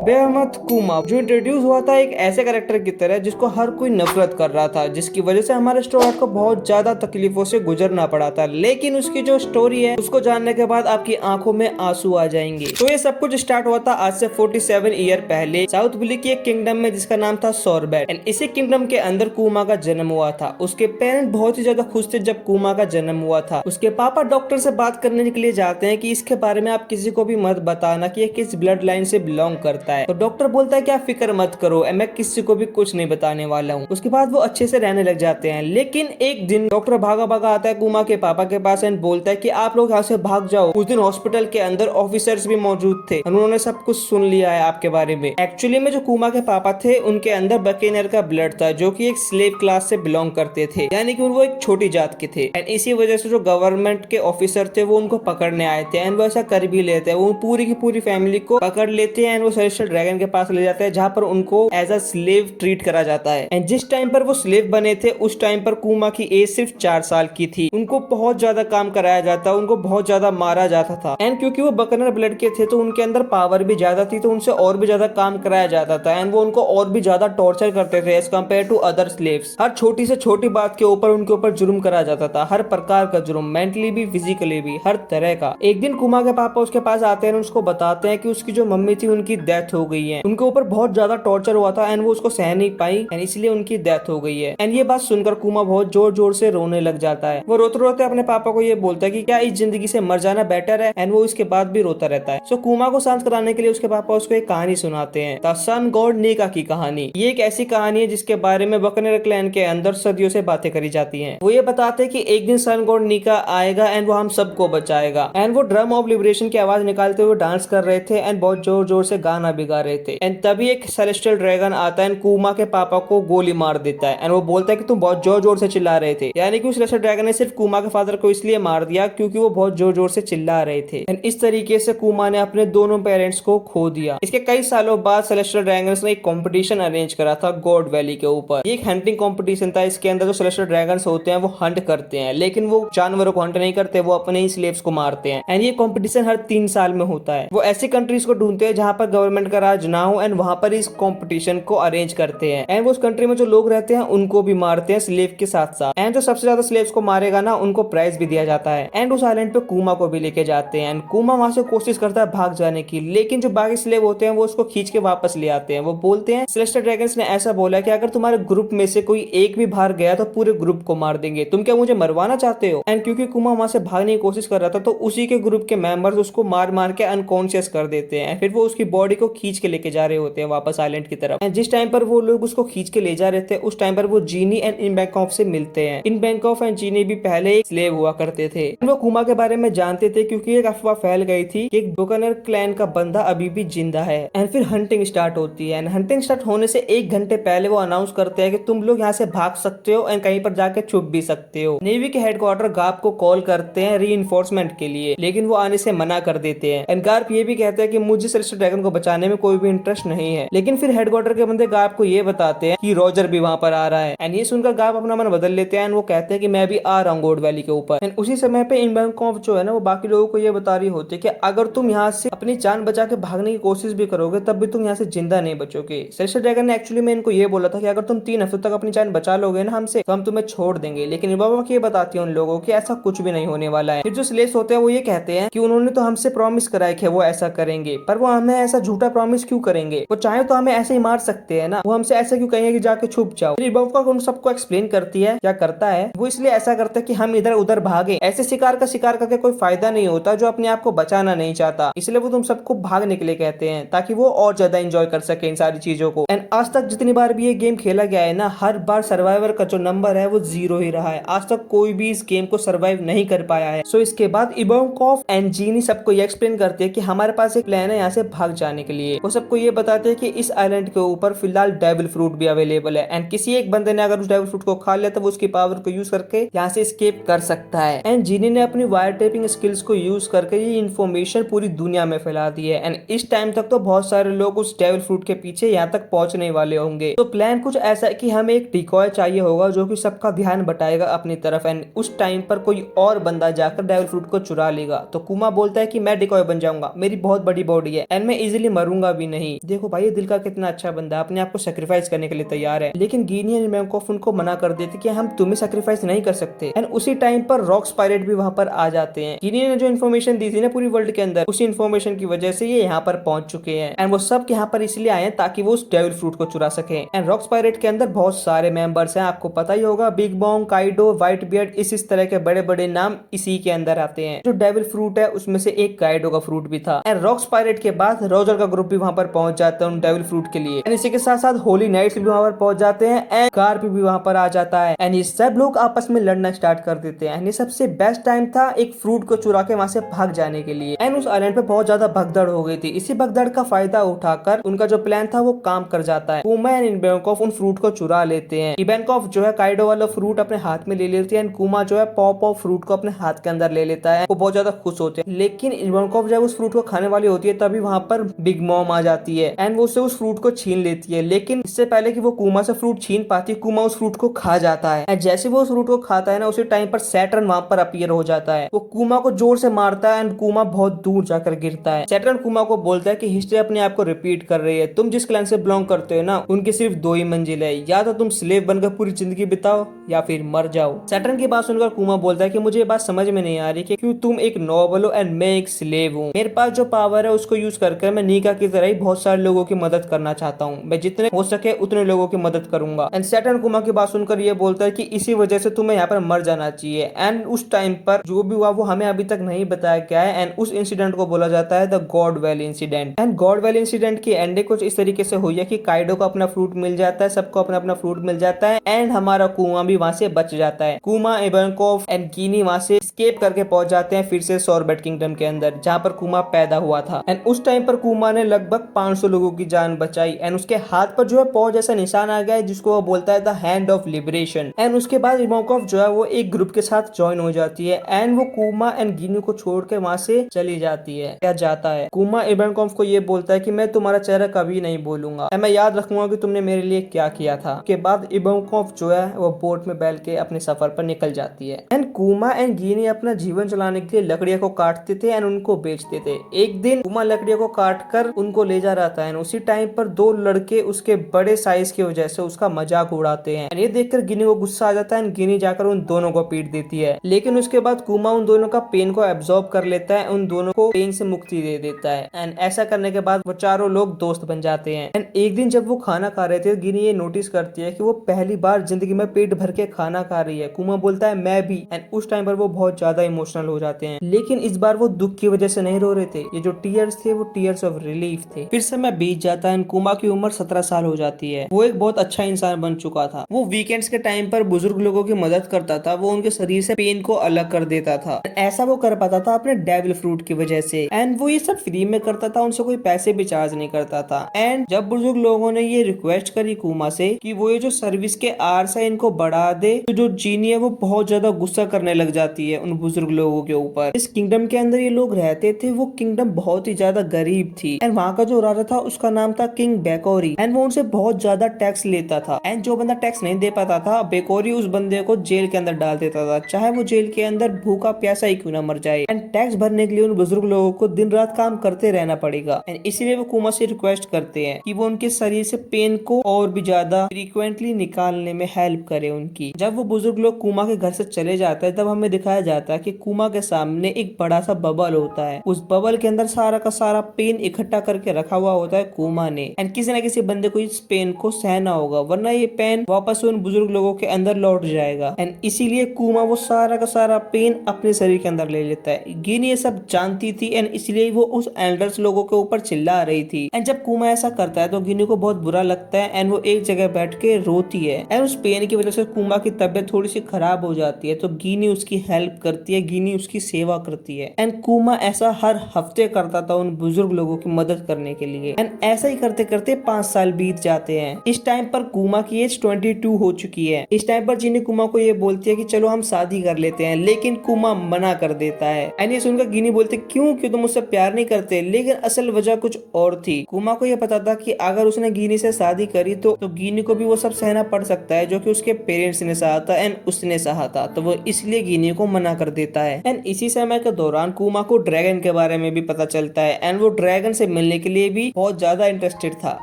बेहमद कुमा जो इंट्रोड्यूस हुआ था एक ऐसे कैरेक्टर की तरह जिसको हर कोई नफरत कर रहा था, जिसकी वजह से हमारे स्टूडेंट को बहुत ज्यादा तकलीफों से गुजरना पड़ा था। लेकिन उसकी जो स्टोरी है उसको जानने के बाद आपकी आंखों में आंसू आ जाएंगे। तो ये सब कुछ स्टार्ट हुआ था आज से 47 ईयर पहले साउथ बिली की एक किंगडम में जिसका नाम था सोरबेट। एंड इसी किंगडम के अंदर कुमा का जन्म हुआ था। उसके पेरेंट बहुत ही ज्यादा खुश थे जब कुमा का जन्म हुआ था। उसके पापा डॉक्टर से बात करने के लिए जाते हैं कि इसके बारे में आप किसी को भी मत बताना कि ये किस ब्लड लाइन से बिलोंग करता है। तो डॉक्टर बोलता है कि आप फिक्र मत करो, मैं किसी को भी कुछ नहीं बताने वाला हूँ। उसके बाद वो अच्छे से रहने लग जाते हैं। लेकिन एक दिन डॉक्टर भागा भागा आता है कुमा के पापा के पास एंड बोलता है कि आप लोग यहाँ से भाग जाओ। उस दिन हॉस्पिटल के अंदर ऑफिसर्स भी मौजूद थे, उन्होंने सब कुछ सुन लिया है आपके बारे में। एक्चुअली में जो कुमा के पापा थे उनके अंदर बकेनियर का ब्लड था, जो कि एक स्लेव क्लास से बिलोंग करते थे, यानी कि वो एक छोटी जात के थे। एंड इसी वजह से जो गवर्नमेंट के ऑफिसर थे वो उनको पकड़ने आए थे। एंड वो ऐसा कर भी लेते हैं, वो पूरी की पूरी फैमिली को पकड़ लेते हैं एंड वो सेलेस्टियल ड्रैगन के पास ले जाते हैं, जहाँ पर उनको एज अ स्लेव ट्रीट करा जाता है। एंड जिस टाइम पर वो स्लेव बने थे उस टाइम पर कुमा की एज सिर्फ 4 साल की थी। उनको बहुत ज्यादा काम कराया जाता, उनको बहुत ज्यादा मारा जाता था। एंड क्योंकि वो बकनर ब्लड के थे तो उनके अंदर पावर भी ज्यादा थी, तो उनसे और भी ज्यादा काम कराया जाता था। एंड वो उनको और भी ज्यादा टॉर्चर करते थे as compare to other slaves. हर छोटी से छोटी बात के ऊपर उनके ऊपर जुर्म करा जाता था, हर प्रकार का जुर्म, मेंटली भी फिजिकली भी, हर तरह का। एक दिन कुमा के पापा उसके पास आते हैं, उसको बताते हैं कि उसकी जो मम्मी थी उनकी डेथ हो गई है। उनके ऊपर बहुत ज्यादा टॉर्चर हुआ था एंड वो उसको सह नहीं पाई एंड इसलिए उनकी डेथ हो गई है। एंड ये बात सुनकर कुमा बहुत जोर जोर से रोने लग जाता है। वो रोते रोते अपने पापा को ये बोलता है कि क्या इस जिंदगी से मर जाना बेटर है। एंड वो इसके बाद भी रोता रहता है। सो कुमा को शांत कराने के लिए उसके पापा उसको एक कहानी सुनाते हैं, द सन गॉड नीका की कहानी। ये एक ऐसी कहानी है जिसके बारे में बकनर क्लैन के अंदर सदियों से बातें करी जाती हैं। वो ये बताते हैं कि एक दिन सन गॉड नीका आएगा एंड वो हम सबको बचाएगा। एंड वो ड्रम ऑफ लिबरेशन की आवाज निकालते हुए डांस कर रहे थे एंड बहुत जोर जोर से गाना भी गा रहे थे। एंड तभी एक सेलेस्टियल ड्रैगन आता है एंड कुमा के पापा को गोली मार देता है। एंड वो बोलता है कि तुम बहुत जोर जोर से चिल्ला रहे थे, यानी कि उस सेलेस्टियल ड्रैगन ने सिर्फ कुमा के फादर को इसलिए मार दिया क्योंकि वो बहुत जोर जोर से चिल्ला रहे थे। एंड इस तरीके से कुमा ने अपने दोनों पेरेंट्स को खो दिया। इसके कई सालों बाद सेलेस्टियल ड्रैगन्स ने एक कंपटीशन अरेंज करा था गॉड वैली के ऊपर। ये एक हंटिंग कंपटीशन था। इसके अंदर जो सेलेस्टियल ड्रैगन्स होते हैं वो हंट करते हैं, लेकिन वो जानवरों को हंट नहीं करते, वो अपने ही स्लेव्स को मारते हैं। एंड ये कंपटीशन हर 3 साल में होता है। वो ऐसी कंट्रीज को ढूंढते हैं जहां पर गवर्नमेंट का राज ना हो एंड वहां पर इस कंपटीशन को अरेंज करते हैं। एंड वो उस कंट्री में जो लोग रहते हैं उनको भी मारते हैं स्लेव के साथ साथ। एंड जो सबसे ज्यादा स्लेव्स को मारेगा ना उनको प्राइज भी दिया जाता है। एंड उस आइलैंड पे कुमा को भी लेके जाते हैं। एंड कुमा वहां से कोशिश करता है भाग जाने की, लेकिन जो बाकी स्लेव होते हैं वो उसको खींच के वापस ले आते हैं। वो बोलते हैं सेलेस्टियल ड्रैगन्स ने ऐसा बोला कि अगर तुम्हारे ग्रुप में से कोई एक भी बाहर गया तो पूरे ग्रुप को मार देंगे, तुम क्या मुझे मरवाना चाहते हो। एंड क्योंकि कुमा वहां से भागने की कोशिश कर रहा था तो उसी के ग्रुप के मेंबर्स उसको मार मार के अनकॉन्शियस कर देते हैं। फिर वो उसकी बॉडी को खींच के लेके जा रहे होते हैं वापस आइलैंड की तरफ। एंड जिस टाइम पर वो लोग उसको खींच के ले जा रहे थे उस टाइम पर वो जीनी एंड इन बैंकॉफ से मिलते हैं। इन बैंकॉफ एंड जीनी भी पहले एक स्लेव हुआ करते थे। वो कुमा के बारे में जानते थे क्योंकि एक अफवाह फैल गई थी कि एक बुकनर क्लैन का बंदा अभी भी जिंदा है। एंड फिर हंटिंग स्टार्ट होती है। एंड हंटिंग स्टार्ट होने से 1 घंटे पहले वो अनाउंस करते हैं कि तुम लोग यहाँ से भाग सकते हो एंड कहीं पर जाके छुप भी सकते हो। नेवी के हेडक्वार्टर गार्प को कॉल करते हैं रीइंफोर्समेंट के लिए, लेकिन वो आने से मना कर देते हैं। एंड गार्प ये भी कहते हैं कि मुझे सेलेस्टियल ड्रैगन को बचाने में कोई भी इंटरेस्ट नहीं है। लेकिन फिर हेडक्वार्टर के बंदे गार्प को ये बताते हैं कि रॉजर भी वहां पर आ रहा है। एंड ये सुनकर गार्प अपना मन बदल लेते हैं एंड वो कहते हैं कि मैं भी आ रहा हूँ गॉड वैली के ऊपर। एंड उसी समय पे इन बैंकॉफ जो है ना वो बाकी लोगों को ये बता रही होती है कि अगर तुम यहाँ से अपनी जान बचा के भागने की कोशिश भी करोगे तब भी तुम यहाँ से जिंदा नहीं बचोगे। सेलेस्टियल ड्रैगन ने एक्चुअली में इनको ये बोला था कि अगर तुम 3 हफ्तों तक अपनी जान बचा लोगे ना हमसे तो हम तुम्हें छोड़ देंगे। लेकिन बाबा ये बताती है उन लोगों की ऐसा कुछ भी नहीं होने वाला है। फिर जो स्लेव्स होते हैं वो ये कहते हैं कि उन्होंने तो हमसे प्रॉमिस कराया कि वो ऐसा करेंगे, पर वो हमें ऐसा झूठा प्रॉमिस क्यों करेंगे। वो चाहे तो हमें ऐसे ही मार सकते हैं ना, वो हमसे ऐसा क्यों कहेंगे कि जाके छुप जाओ। फिर बाबा उन सबको एक्सप्लेन करती है क्या करता है वो इसलिए ऐसा करता है कि हम इधर उधर भागे। ऐसे शिकार का शिकार करके कोई फायदा नहीं होता जो अपने आप को बचाना नहीं चाहता, इसलिए वो तुम सबको भागने के लिए कहते हैं ताकि वो और ज्यादा एंजॉय कर सके इन सारी चीजों को। एंड आज तक जितनी बार भी ये गेम खेला गया है ना हर बार सर्वाइवर का जो नंबर है वो 0 ही रहा है। आज तक कोई भी इस गेम को सर्वाइव नहीं कर पाया है। सो इसके बाद इबोंकॉफ एंड जीनी सबको ये एक्सप्लेन करते हैं कि हमारे पास एक प्लान है यहाँ से भाग जाने के लिए। वो सबको ये बताते हैं कि इस आइलैंड के ऊपर फिलहाल डेविल फ्रूट भी अवेलेबल है एंड किसी एक बंदे ने अगर उस डेविल फ्रूट को खा लिया तो वो उसकी पावर को यूज करके यहाँ से एस्केप कर सकता है। एंड जीनी ने अपनी वायर टेपिंग स्किल्स को यूज करके ये इन्फॉर्मेशन पूरी दुनिया में फैला दी है। एंड इस टाइम तक तो बहुत सारे लोग उस डेविल फ्रूट के पीछे यहाँ तक पहुंचने वाले होंगे। तो प्लान कुछ ऐसा है कि हमें एक डिकॉय चाहिए होगा जो कि सबका ध्यान बटाएगा अपनी तरफ। एंड उस टाइम पर कोई और बंदा जाकर डेविल फ्रूट को चुरा लेगा। तो कुमा बोलता है कि मैं डिकॉय बन जाऊंगा, मेरी बहुत बड़ी बॉडी है एंड मैं इजीली मरूंगा करूंगा भी नहीं। देखो भाई ये दिल का कितना अच्छा बंदा है, अपने आप को सेक्रीफाइस करने के लिए तैयार है। लेकिन गिनी एंड बेंकॉफ उनको मना कर देते कि हम तुम्हें सेक्रीफाइस नहीं कर सकते। एंड उसी टाइम पर रॉक्स पायरेट भी वहां पर आ जाते हैं। गिनी ने जो इन्फॉर्मेशन दी थी ना पूरी वर्ल्ड के अंदर, उसी इन्फॉर्मेशन की वजह से ये यहाँ पर पहुंच चुके हैं। एंड वो सब यहाँ पर इसलिए आए हैं ताकि वो उस डेविल फ्रूट को चुरा सके। एंड रॉक्स पायरेट के अंदर बहुत सारे मेंबर्स हैं, आपको पता ही होगा, big Bong, Kaido, white beard, इस तरह के बड़े बड़े नाम इसी के अंदर आते हैं। जो डेविल फ्रूट है उसमें से एक काइडो का फ्रूट भी था। एंड रॉक्स पायरेट के बाद रोजर का ग्रुप भी वहां पर पहुंच जाता है उन डेविल फ्रूट के लिए। एंड इसी के साथ साथ होली नाइट्स भी वहां पर पहुंच जाते हैं। एंड कार्प भी वहां पर आ जाता है। एंड ये सब लोग आपस में लड़ना स्टार्ट कर देते हैं। एंड ये सबसे बेस्ट टाइम था एक फ्रूट को चुरा के वहां से भाग जाने के लिए। एंड उस आइलैंड पे बहुत ज्यादा भगदड़ हो गई थी। इसी भगदड़ का फायदा उठाकर उनका जो प्लान था वो काम कर जाता है। कुमा एंड इबेंकॉफ उन फ्रूट को चुरा लेते हैं। इबेंकॉफ जो है काइडो वाला फ्रूट अपने हाथ में ले लेती है। एंड कुमा जो है पॉप ऑफ फ्रूट को अपने हाथ के अंदर ले लेता है। वो बहुत ज्यादा खुश होते हैं। लेकिन इबेंकॉफ जब उस फ्रूट को खाने वाली होती है तभी वहां पर बिग मॉम आ जाती है। एंड वो उससे उस फ्रूट को छीन लेती है। लेकिन इससे पहले कि वो कुमा से फ्रूट छीन पाती, कुमा उस फ्रूट को खा जाता है। एंड जैसे वो उस फ्रूट को खाता है ना, उसी टाइम पर सैटर्न वहां पर अपीयर हो जाता है। वो कुमा को जोर से मारता है। एंड कुमा बहुत दूर जाकर गिरता है। सैटर्न कुमा को बोलता है कि हिस्ट्री अपने आप को रिपीट कर रही है। तुम जिस क्लैन से बिलोंग करते हो ना, उनकी सिर्फ दो ही मंजिल है, या तो तुम स्लेव बनकर पूरी जिंदगी बिताओ या फिर मर जाओ। सैटर्न की बात सुनकर कुमा बोलता है कि मुझे ये बात समझ में नहीं आ रही कि क्यों तुम एक नोबल हो एंड मैं एक स्लेव हूँ। मेरे पास जो पावर है उसको यूज करके मैं नीका की तरह ही बहुत सारे लोगों की मदद करना चाहता हूँ। मैं जितने हो सके उतने लोगों की मदद करूंगा। एंड सैटर्न कुमा की बात सुनकर ये बोलता है कि इसी वजह से तुम्हें यहाँ पर मर जाना चाहिए। एंड उस टाइम पर जो भी हुआ वो हमें अभी तक नहीं बताया गया है। एंड उस इंसिडेंट को बोला जाता है the God valley incident. And God valley incident की एंडिंग कुछ इस तरीके से हुई है कि काइडो को अपना फ्रूट मिल जाता है, सबको अपना अपना फ्रूट मिल जाता है। एंड हमारा कुमा भी वहां से बच जाता है। कुमा, इबेंकॉफ एंड गिनी वहां से एस्केप करके पहुंच जाते हैं फिर से सॉर्बेट किंगडम के अंदर, जहां पर कुमा पैदा हुआ था। एंड उस टाइम पर कुमा ने लगभग 500 लोगों की जान बचाई। एंड उसके हाथ पर जो है पॉज जैसा निशान आ गया है जिसको वो बोलता है the hand of liberation. And उसके बाद इबेंकॉफ जो है वो एक ग्रुप के साथ ज्वाइन हो जाती है। एंड वो कुमा एंड गिनी को छोड़ के वहां से चली जाती है या जाता है। कुमा इबेंकॉफ को ये बोलता है कि मैं तुम्हारा चेहरा कभी नहीं भूलूंगा, मैं याद रखूंगा कि तुमने मेरे लिए क्या किया था। उसके बाद इबेंकॉफ जो है वो बोट में बैठ के अपने सफर पर निकल जाती है। एंड कुमा एंड गिनी अपना जीवन चलाने के लिए लकड़ियों को काटते थे एंड उनको बेचते थे। एक दिन कुमा लकड़ियों को काट कर उनको ले जा रहा था। एंड उसी टाइम पर दो लड़के उसके बड़े साइज की वजह से उसका मजाक उड़ाते हैं। ये देखकर गिनी को गुस्सा आ जाता है। एंड गिनी जाकर उन दोनों को पीट देती है। लेकिन उसके बाद कुमा उन दोनों का पेन को एब्जॉर्ब कर लेता है, उन दोनों को पेन से मुक्ति दे देता है। एंड ऐसा करने के बाद वो चारों लोग दोस्त बन जाते हैं। एंड एक दिन जब वो खाना खा रहे थे, गिनी ये नोटिस करती है कि वो पहली बार जिंदगी में पेट भर के खाना खा रही है। कुमा बोलता है मैं भी। एंड उस टाइम पर वो बहुत ज्यादा इमोशनल हो जाते हैं। लेकिन इस बार वो दुख की वजह से नहीं रो रहे थे, ये जो टीयर्स थे वो टीयर्स ऑफ रिलीफ थे। फिर समय बीत जाता है। कुमा की उम्र 17 साल हो जाती है। वो एक बहुत अच्छा इंसान बन चुका था। वो वीकेंड्स के टाइम पर बुजुर्ग लोगों की मदद करता था। वो उनके शरीर से पेन को अलग कर देता था। ऐसा वो कर पाता था अपने डेविल फ्रूट की वजह से। एंड वो ये सब फ्री में करता था, उनसे कोई पैसे भी चार्ज नहीं करता था। एंड जब बुजुर्ग लोगों ने ये रिक्वेस्ट करी कुमा से कि वो ये जो सर्विस के आवर्स है इनको बढ़ा दे, तो जो जीनी है वो बहुत ज्यादा गुस्सा करने लग जाती है उन बुजुर्ग लोगों के ऊपर। इस किंगडम के अंदर ये लोग रहते थे, वो किंगडम बहुत ही ज्यादा गरीब थी। एंड वहाँ का जो राजा था उसका नाम था किंग बेकोरी। एंड वो उनसे बहुत ज्यादा टैक्स लेता था। एंड जो बंदा टैक्स नहीं दे पाता था, बेकोरी उस बंदे को जेल के अंदर डाल देता था, चाहे वो जेल के अंदर भूखा प्यासा ही क्यों ना मर जाए। एंड टैक्स भरने के लिए उन बुजुर्ग लोगों को दिन रात काम करते रहना पड़ेगा। एंड इसीलिए वो कुमा से रिक्वेस्ट करते हैं कि वो उनके शरीर से पेन को और भी ज्यादा फ्रीक्वेंटली निकालने में हेल्प करे उनकी। जब वो बुजुर्ग लोग कुमा के घर से चले जाते हैं तब हमें दिखाया जाता है कि कुमा के सामने एक बड़ा सा बबल होता है। उस बबल के अंदर सारा का सारा पेन इकट्ठा करके रखा हुआ होता है कुमा ने। एंड किसी न किसी बंदे को इस पेन को सहना होगा, वरना ये पेन वापस उन बुजुर्ग लोगों के अंदर लौट जाएगा। एंड इसीलिए कुमा वो सारा का सारा पेन अपने शरीर के अंदर ले लेता है। गिनी ये सब जानती थी एंड इसलिए वो उस एल्डर्स लोगों के ऊपर चिल्ला रही थी। एंड जब कुमा ऐसा करता है तो गिनी को बहुत बुरा लगता है। एंड वो एक जगह बैठ के रोती है। एंड उस पेन की वजह से कुमा की तबियत थोड़ी सी खराब हो जाती है, तो गिनी उसकी हेल्प करती है, गिनी उसकी सेवा करती है। एंड कुमा ऐसा हर हफ्ते करता था उन बुजुर्ग लोगों की मदद करने के लिए। एंड ऐसा ही करते करते 5 साल बीत जाते हैं। इस टाइम पर कुमा की एज 22 हो चुकी है। इस टाइम पर जिनी कुमा को ये बोलती है कि चलो हम शादी कर लेते हैं, लेकिन कुमा मना कर देता है। एंड ये सुनकर गिनी बोलते क्यों तुम मुझसे प्यार नहीं करते, लेकिन असल वजह कुछ और थी। कुमा को यह पता था कि अगर उसने गिनी से शादी करी तो गिनी को भी वो सब सहना पड़ सकता है जो कि उसके पेरेंट्स ने सहा था एंड उसने सहा था, तो वो इसलिए गिनी को मना कर देता है। एंड इसी समय के दौरान कुमा को ड्रैगन के बारे में भी पता चलता है। एंड वो ड्रैगन से मिलने के लिए भी बहुत ज्यादा इंटरेस्टेड था।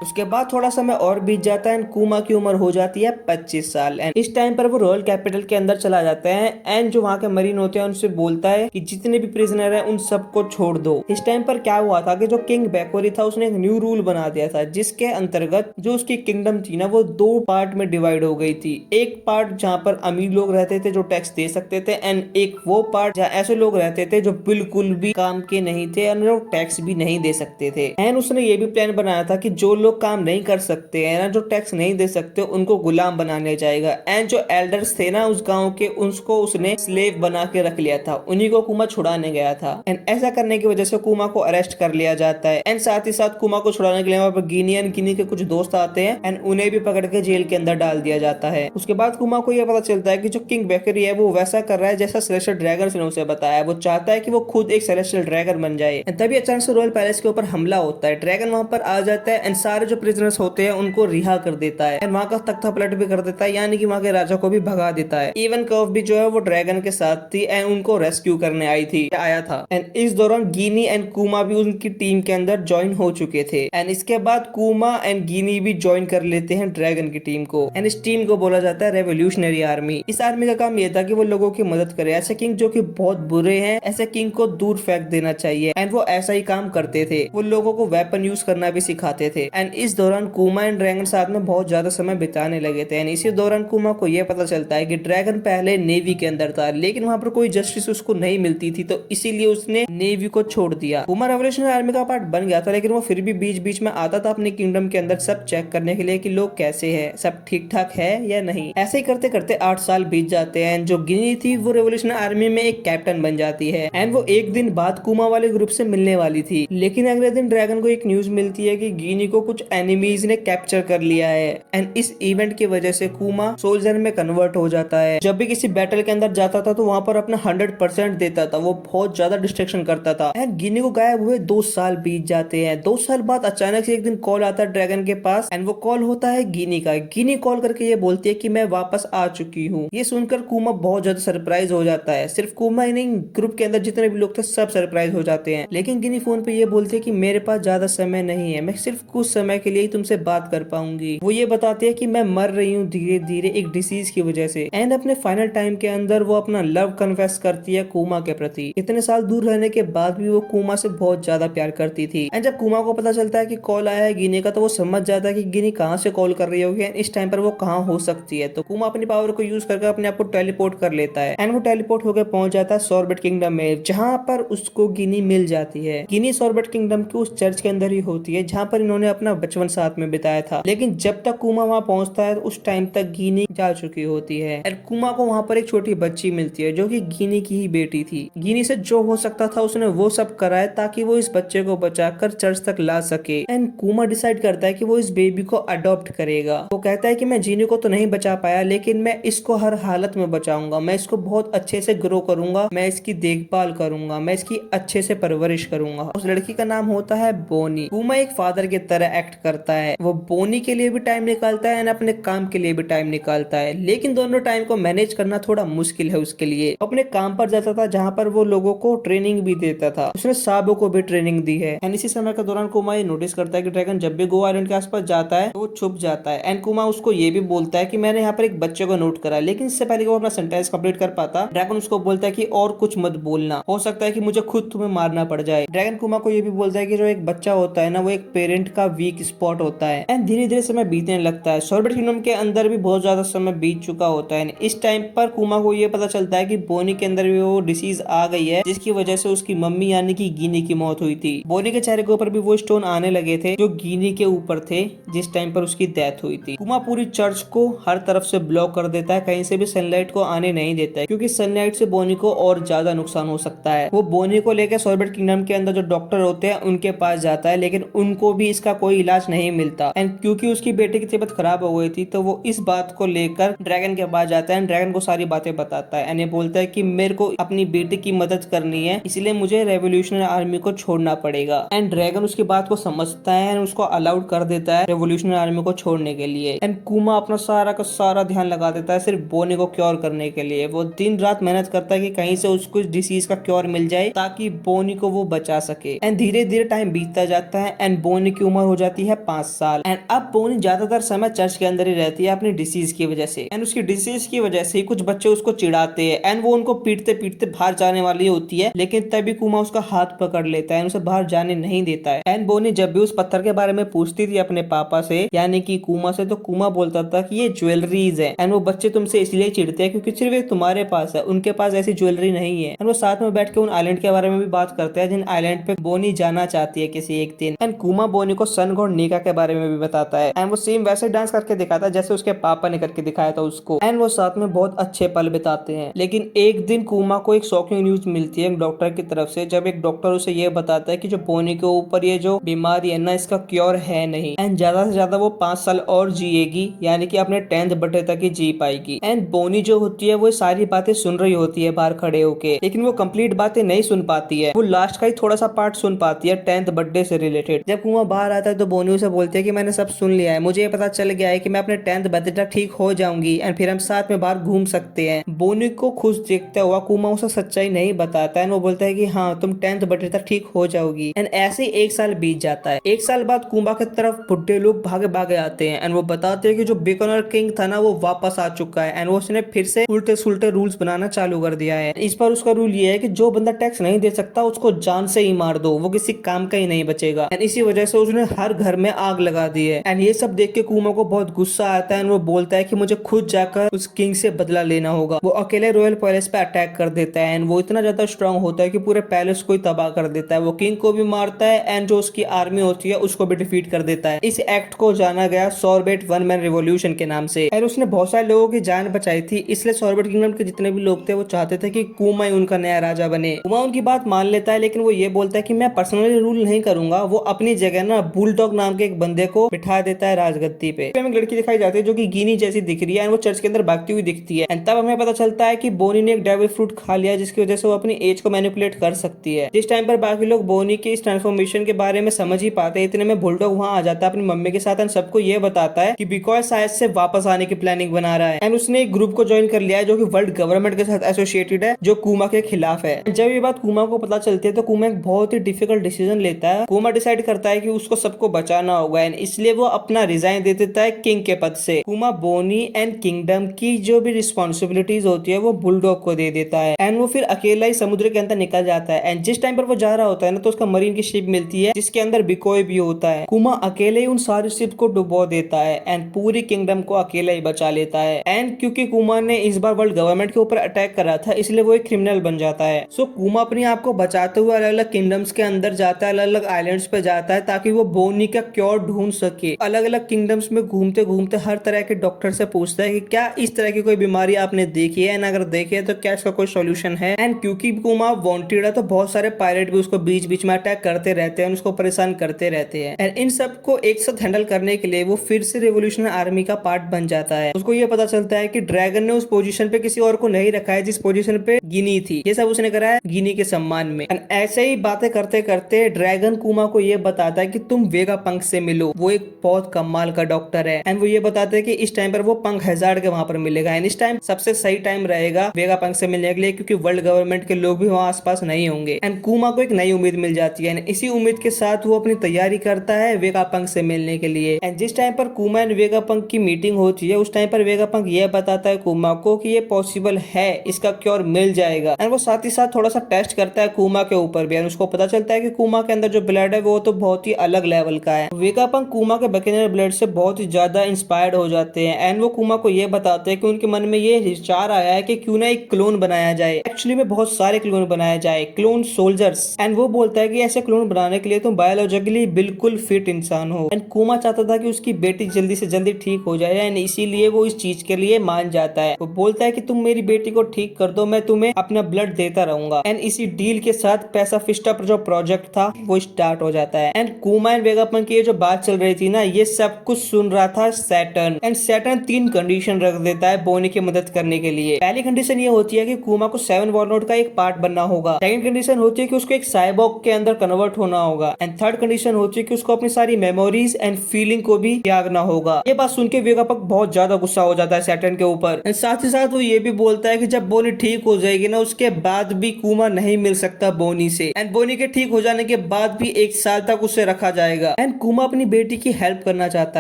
उसके बाद थोड़ा समय और बीत जाता है, कुमा की उम्र हो जाती है 25 साल। एंड इस टाइम पर वो रॉयल कैपिटल के अंदर चला जाता है एंड जो वहाँ के मरीन होते हैं उनसे बोलता है कि जितने भी प्रिजनर हैं उन सबको छोड़ दो। इस टाइम पर क्या हुआ था कि जो किंग बैकोरी था उसने एक न्यू रूल बना दिया था, जिसके अंतर्गत जो उसकी किंगडम थी ना वो 2 पार्ट में डिवाइड हो गई थी। एक पार्ट जहाँ पर अमीर लोग रहते थे जो टैक्स दे सकते थे, एंड एक वो पार्ट जहाँ ऐसे लोग रहते थे जो बिल्कुल भी काम के नहीं थे और जो टैक्स भी नहीं दे सकते थे। एंड उसने ये भी प्लान बनाया था कि जो लोग काम नहीं कर सकते हैं ना, जो टैक्स नहीं दे सकते, उनको गुलाम बनाने जाएगा। एंड जो एल्डर्स थे ना उस गांव के, उसको उसने स्लेव बना के रख लिया था, उन्हीं को कुमा छुड़ाने गया था। एंड ऐसा करने की वजह से कुमा को अरेस्ट कर लिया जाता है। एंड साथ ही साथ कुमा को छुड़ाने के लिए वहाँ पर गिनी के कुछ दोस्त आते हैं एंड उन्हें भी पकड़ के जेल के अंदर डाल दिया जाता है। उसके बाद कुमा को यह पता चलता है कि जो किंग बैकरी है वो वैसा कर रहा है जैसा सेलेस्टियल ड्रैगन ने उसे बताया। वो चाहता है कि वो खुद एक सेलेस्टियल ड्रैगन बन जाए। तभी अचानक से रॉयल पैलेस के ऊपर हमला होता है, ड्रैगन वहां पर आ जाता है एंड सारे जो प्रिजनर्स होते हैं उनको रिहा कर देता है एंड वहाँ का तख्ता पलट भी कर देता है, यानी कि वहाँ के राजा को भी भगा देता है। इवन कर्व भी जो है वो ड्रैगन के साथ थी एंड उनको रेस्क्यू करने आया था। एंड इस दौरान गिनी एंड कुमा भी उनकी टीम के अंदर ज्वाइन हो चुके थे। एंड इसके बाद कुमा एंड गिनी भी ज्वाइन कर लेते हैं ड्रैगन की टीम को। एंड इस टीम को बोला जाता है रेवोल्यूशनरी आर्मी। इस आर्मी का काम यह था कि वो लोगों की मदद करे। ऐसे किंग जो कि बहुत बुरे हैं, ऐसे किंग को दूर फेंक देना चाहिए। एंड वो ऐसा ही काम करते थे, वो लोगों को वेपन यूज करना भी सिखाते थे। एंड इस दौरान कुमा एंड ड्रैगन साथ में बहुत ज्यादा समय बिताने लगे थे। एंड इसी दौरान कुमा को यह पता चलता है कि ड्रैगन पहले नेवी के अंदर था, लेकिन वहां पर कोई जस्टिस उसको नहीं मिलती थी, तो इसीलिए उसने नेवी को छोड़ दिया। कुमा रेवोल्यूशनरी आर्मी का पार्ट बन गया था, लेकिन वो फिर भी बीच बीच में आता था अपने किंगडम के अंदर सब चेक करने के लिए कि लोग कैसे हैं, सब ठीक ठाक है या नहीं। ऐसे ही करते करते 8 साल बीत जाते हैं। जो गिनी थी वो रेवोल्यूशनरी आर्मी में एक कैप्टन बन जाती है एंड वो एक दिन बाद कुमा वाले ग्रुप से मिलने वाली थी। लेकिन अगले दिन ड्रैगन को एक न्यूज मिलती है कि गिनी को कुछ एनिमीज ने कैप्चर कर लिया है। एंड इस इवेंट की वजह से कुमा सोल्जर में कन्वर्ट हो जाता है। जब भी किसी बैटल के अंदर जाता था तो वहां पर अपना 100% देता था, वो बहुत ज्यादा डिस्ट्रैक्शन करता था। एंड गिनी को गायब हुए 2 साल बीत जाते हैं। 2 साल बाद अचानक से एक दिन कॉल आता है ड्रैगन के पास एंड वो कॉल होता है गिनी का। गिनी कॉल करके ये बोलती है कि मैं वापस आ चुकी हूँ। ये सुनकर कुमा बहुत ज्यादा सरप्राइज हो जाता है। सिर्फ कुमा ही नहीं, ग्रुप के अंदर जितने भी लोग थे सब सरप्राइज हो जाते हैं। लेकिन गिनी फोन पे ये बोलती है कि मेरे पास ज्यादा समय नहीं है, मैं सिर्फ कुछ समय के लिए ही तुमसे बात कर पाऊंगी। वो ये बताती है कि मैं मर रही हूँ धीरे धीरे एक डिसीज की वजह से। एंड अपने फाइनल टाइम के अंदर वो अपना लव कन्फेस करती है कुमा के प्रति। इतने साल दूर रहने के बाद भी वो कुमा से बहुत ज्यादा प्यार करती थी। एंड जब कुमा को पता चलता है कि कॉल आया है गिनी का, तो वो समझ जाता है कि गिनी कहाँ से कॉल कर रही होगी एंड इस टाइम पर वो कहाँ हो सकती है। तो कुमा अपनी पावर को यूज करके अपने आप को टेलीपोर्ट कर लेता है एंड वो टेलीपोर्ट होकर पहुंच जाता है सॉर्बेट किंगडम में, जहाँ पर उसको गिनी मिल जाती है। गिनी सॉर्बेट किंगडम के उस चर्च के अंदर ही होती है जहाँ पर इन्होंने अपना बचपन साथ में बिताया था। लेकिन जब तक कुमा वहाँ पहुंचता है उस टाइम तक गिनी जा चुकी होती है। और कुमा को वहाँ पर एक छोटी बच्ची मिलती है जो कि गिनी की ही बेटी थी। गिनी से जो हो सकता था उसने वो सब करा है ताकि वो इस बच्चे को बचाकर चर्च तक ला सके। एंड कुमा डिसाइड करता है कि वो इस बेबी को अडॉप्ट करेगा। वो कहता है कि मैं जीनी को तो नहीं बचा पाया, लेकिन मैं इसको हर हालत में बचाऊंगा, मैं इसको बहुत अच्छे से ग्रो करूंगा, मैं इसकी देखभाल करूंगा, मैं इसकी अच्छे से परवरिश करूंगा। उस लड़की का नाम होता है बोनी। कुमा एक फादर की तरह एक्ट करता है। वो बोनी के लिए भी टाइम निकालता है और अपने काम के लिए भी टाइम निकालता है, लेकिन दोनों टाइम को मैनेज करना थोड़ा मुश्किल है उसके लिए। अपने काम पर जाता था जहाँ पर वो लोगों को ट्रेनिंग भी देता था। उसने साबो को भी ट्रेनिंग दी है। एंड इसी समय के दौरान कुमा ये नोटिस करता है कि ड्रैगन जब भी गोवा आइलैंड के आसपास जाता है तो वो छुप जाता है। एंड कुमा उसको ये भी बोलता है कि मैंने यहाँ पर एक बच्चे को नोट करा, लेकिन इससे पहले कि वो अपना सेंटेंस कंप्लीट कर पाता, ड्रैगन उसको बोलता है कि और कुछ मत बोलना, हो सकता है कि मुझे खुद तुम्हें मारना पड़ जाए। ड्रैगन कुमा को ये भी बोलता है कि जो एक बच्चा होता है ना वो एक पेरेंट का वीक स्पॉट होता है। एंड धीरे धीरे समय बीतने लगता है। सॉर्बेट किंगडम के अंदर भी बहुत ज्यादा समय बीत चुका होता है। इस टाइम पर कुमा को ये पता चलता है कि बोनी के अंदर भी वो डिसीज आ गई है जिसकी वजह से उसकी मम्मी यानी कि गिनी की मौत हुई थी। बोनी के चेहरे के ऊपर भी वो स्टोन आने लगे थे जो गिनी के ऊपर थे जिस टाइम पर उसकी डेथ हुई थी। कुमा पूरी चर्च को हर तरफ से ब्लॉक कर देता है, कहीं से भी सनलाइट को आने नहीं देता है, क्योंकि सनलाइट से बोनी को और ज्यादा नुकसान हो सकता है। वो बोनी को लेकर सॉर्बेट किंगडम के अंदर जो डॉक्टर होते हैं उनके पास जाता है, लेकिन उनको भी इसका कोई इलाज नहीं मिलता। एंड क्योंकि उसकी बेटे की तबीयत खराब हो गई थी तो वो इस बात को लेकर ड्रैगन के पास जाता है। ड्रैगन को सारी बातें बताता है एंड ये बोलता है कि मेरे को अपनी बेटी की मदद करनी है, इसलिए मुझे रेवोल्यूशनरी आर्मी को छोड़ना पड़ेगा। एंड ड्रैगन उसकी बात को समझता है एंड उसको अलाउड कर देता है रेवोल्यूशनरी आर्मी को छोड़ने के लिए। एंड कुमा अपना सारा का सारा ध्यान लगा देता है सिर्फ बोनी को क्योर करने के लिए। वो दिन रात मेहनत करता है कि कहीं से उसको इस डिसीज का क्योर मिल जाए ताकि बोनी को वो बचा सके। एंड धीरे धीरे टाइम टाइम बीतता जाता है एंड बोनी की उम्र हो जाती है 5 साल। एंड अब बोनी ज्यादातर समय चर्च के अंदर ही रहती है अपनी डिसीज की वजह से। एंड उसकी डिसीज की वजह से ही कुछ बच्चे उसको चिढ़ाते हैं एंड वो उनको पीटते पीटते बाहर जाने वाली होती है, लेकिन तभी कुमा उसका हाथ पकड़ लेता है, उसे बाहर जाने नहीं देता है। एंड बोनी जब भी उस पत्थर के बारे में पूछती थी अपने पापा से यानी कि कुमा से, तो कुमा बोलता था कि ये ज्वेलरीज है एंड वो बच्चे तुमसे इसलिए चिढ़ते हैं क्योंकि सिर्फ एक तुम्हारे पास है, उनके पास ऐसी ज्वेलरी नहीं है। एंड वो साथ में बैठ के उन आइलैंड के बारे में भी बात करते हैं जिन आइलैंड पे बोनी जाना चाहती है किसी एक दिन। एंड कुमा बोनी को सन गॉड नीका के बारे में भी बताता है एंड वो सेम वैसे डांस करके दिखाता है जैसे उसके पापा ने करके दिखाया था उसको। एंड वो साथ में बहुत अच्छे पल बिताते हैं। लेकिन एक दिन कुमा को एक शॉकिंग न्यूज मिलती है डॉक्टर की तरफ से, जब एक डॉक्टर उसे ये बताता है कि जो बोनी के ऊपर ये जो बीमारी है ना, इसका क्योर है नहीं एंड ज्यादा से ज्यादा वो 5 साल और जिएगी, यानी कि अपने 10th बर्थडे तक ही जी पाएगी। एंड बोनी जो होती है वो सारी बातें सुन रही होती है बाहर खड़े होके, लेकिन वो कंप्लीट बातें नहीं सुन पाती है, वो लास्ट का ही थोड़ा सा पार्ट सुन पाती है 10th बर्थडे से रिलेटेड। जब कुमा बाहर आता है तो बोनी उसे बोलती है कि मैंने सब सुन लिया है, मुझे ये पता चल गया है कि मैं अपने 10th बर्थडे तक ठीक हो जाऊंगी एंड फिर हम साथ में बाहर घूम सकते हैं। बोनी को खुश देखता हुआ कुमा उसे सच्चाई नहीं बताता है, वो बोलता है कि हाँ तुम 10th बर्थडे तक ठीक हो जाओगी। एंड ऐसे ही 1 साल बीत जाता है। 1 साल बाद कुमा की तरफ बुढ़े लोग भागे भागे आते हैं एंड वो बताते हैं कि जो बीकानेर किंग था ना वो वापस आ चुका है एंड वो उसने फिर से उल्टे सुल्टे रूल्स बनाना चालू कर दिया है। इस बार उसका रूल ये है कि जो बंदा टैक्स नहीं दे सकता उसको जान से ही मार दो, वो किसी काम का ही नहीं बचेगा। एंड इसी वजह से उसने हर घर में आग लगा दी है। एंड ये सब देख के कुमा को बहुत गुस्सा आता है एंड वो बोलता है कि मुझे खुद जाकर उस किंग से बदला लेना होगा। वो अकेले रॉयल पैलेस पे अटैक कर देता है एंड वो इतना ज्यादा स्ट्रांग होता है कि पूरे पैलेस को ही तबाह कर देता है। वो किंग को भी मारता है एंड जो उसकी आर्मी होती है उसको भी डिफीट कर देता है। इस एक्ट को जाना गया सॉर्बेट वन मैन रिवॉल्यूशन के नाम से। एंड उसने बहुत सारे लोगों की जान बचाई थी, इसलिए सॉर्बेट किंगडम के जितने भी लोग थे वो चाहते थे कि कुमा ही उनका नया राजा बने। कुमा उनकी बात मान लेता है, लेकिन वो ये बोलता है कि मैं पर्सनली रूल नहीं करूंगा। वो अपनी जगह ना बुलडॉग नाम के एक बंदे को बिठा देता है राजगद्दी पे। हमें एक लड़की दिखाई जाती है जो कि गिनी जैसी दिख रही है एंड वो चर्च के अंदर भागती हुई दिखती है। एंड तब हमें पता चलता है कि बोनी ने एक डेविल फ्रूट खा लिया जिसकी वजह से वो अपनी एज को मैनिपुलेट कर सकती है। जिस टाइम पर बाकी लोग बोनी के इस ट्रांसफॉर्मेशन के बारे में समझ ही पाते हैं, इतने में बुलडॉग वहाँ आ जाता है अपनी मम्मी के साथ एंड सबको ये बताता है कि बिकॉज शायद से वापस आने की प्लानिंग बना रहा है एंड उसने एक ग्रुप को ज्वाइन कर लिया है जो कि वर्ल्ड गवर्नमेंट के साथ एसोसिएटेड है, जो कुमा के खिलाफ है। जब ये बात कुमा को पता चलती है तो कुमा एक बहुत ही डिफिकल्ट डिसीजन लेता है। कुमा डिसाइड करता है कि उसको सबको बचाना होगा एंड इसलिए वो अपना रिजाइन दे देता है किंग के पद से। कुमा बोनी एंड किंगडम की जो भी रिस्पॉन्सिबिलिटीज होती है वो बुलडॉग को दे देता है एंड वो फिर अकेला ही समुद्र के अंदर निकल जाता है। एंड जिस टाइम पर वो जा रहा होता है ना तो उसका मरीन की शिप मिलती है जिसके अंदर बिकोय भी होता है। कुमा अकेले ही उन सारी शिप को डुबो देता है एंड पूरी किंगडम को अकेला ही बचा लेता है। एंड क्योंकि कुमा ने इस बार वर्ल्ड गवर्नमेंट के ऊपर अटैक करा था इसलिए वो एक क्रिमिनल बन जाता है। सो कुमा अपने आप को बचाते हुए अलग अलग किंगडम्स के अंदर जाता है, अलग अलग आइलैंड्स पे जाता है ताकि वो बोनी का क्योर ढूंढ सके। अलग अलग किंगडम्स में घूमते घूमते हर तरह के डॉक्टर से पूछता है कि क्या इस तरह की कोई बीमारी आपने देखी है एंड अगर देखी है तो क्या इसका कोई सोल्यूशन है। एंड क्योंकि कुमा वांटेड है तो बहुत सारे पायरेट भी उसको बीच बीच में अटैक करते रहते हैं, उसको परेशान करते रहते हैं। एंड इन सब को एक साथ हैंडल करने के लिए वो फिर से रेवोल्यूशनरी आर्मी का पार्ट बन जाता है। उसको ये पता चलता है कि ड्रैगन ने उस पोजीशन पे किसी और को नहीं रखा है जिस पोजीशन पे गिनी थी, ये सब उसने करा है गिनी के सम्मान में। एंड ऐसे ही बातें करते करते ड्रैगन कुमा को ये बताता है कि तुम वेगा पंख से मिलो, वो एक बहुत कमाल का डॉक्टर है। एंड वो ये बताते हैं कि इस टाइम पर वो पंख हैजार्ड के वहां पर मिलेगा एंड इस टाइम सबसे सही टाइम रहेगा वेगा पंख से मिलने के लिए क्योंकि वर्ल्ड गवर्नमेंट के लोग भी वहाँ आसपास नहीं होंगे। एंड कुमा को एक नई उम्मीद मिल जाती है एंड इसी उम्मीद के साथ वो अपनी तैयारी करता है वेगा पंख से मिलने के लिए। एंड जिस टाइम पर कुमा एंड वेगा पंख की मीटिंग होती है उस टाइम पर वेगा पंख ये बताता है कुमा को कि ये पॉसिबल है, इसका क्योर मिल जाएगा। एंड वो साथ ही साथ थोड़ा सा टेस्ट करता है कुमा के ऊपर भी एंड उसको पता चलता है कि कुमा के अंदर जो ब्लड है वो तो बहुत ही अलग लेवल का है। वेगा पंख कुमा के बकेनियर ब्लड से बहुत ही ज्यादा इंस्पायर्ड हो जाते हैं एंड वो कुमा को ये बताते हैं कि उनके मन में ये विचार आया है कि क्यों ना एक क्लोन बनाया जाए। एक्चुअली में बहुत सारे क्लोन बनाया जाए, क्लोन सोल्जर्स। एंड वो बोलता है कि ऐसे क्लोन बनाने के लिए तुम बायोलॉजिकली बिल्कुल फिट इंसान हो। एंड कुमा चाहता था कि उसकी बेटी जल्दी से जल्दी ठीक हो जाए एंड इसीलिए वो इस चीज के लिए मान जाता है। वो बोलता है कि तुम मेरी बेटी को ठीक कर दो, मैं तुम्हें अपना ब्लड देता रहूंगा। एंड इसी डील के साथ पैसा फिस्टा जो प्रोजेक्ट था वो स्टार्ट हो जाता है। एंड कुमा एंड वेगा पंख की ये जो बात चल रही थी ना, ये सब कुछ सुन रहा था सैटर्न। एंड सैटर्न 3 कंडीशन रख देता है बोनी की मदद करने के लिए। पहली कंडीशन ये होती है कि कुमा को 7 वॉरनोट का एक पार्ट बनना होगा। सेकंड कंडीशन होती है कि उसको एक साइबॉर्ग के अंदर कन्वर्ट होना होगा। एंड थर्ड कंडीशन होती है कि उसको अपनी सारी मेमोरीज एंड फीलिंग को भी त्यागना होगा। ये बात सुन के वेगा पंख बहुत ज्यादा गुस्सा हो जाता है सैटर्न के ऊपर। साथ ही साथ वो ये भी बोलता है कि जब बोनी ठीक हो जाएगी ना उसके बाद भी कुमा नहीं मिल सकता बोनी से। एंड बोनी के ठीक हो जाने के बाद भी 1 साल तक उसे रखा जाएगा। एंड कुमा अपनी बेटी की हेल्प करना चाहता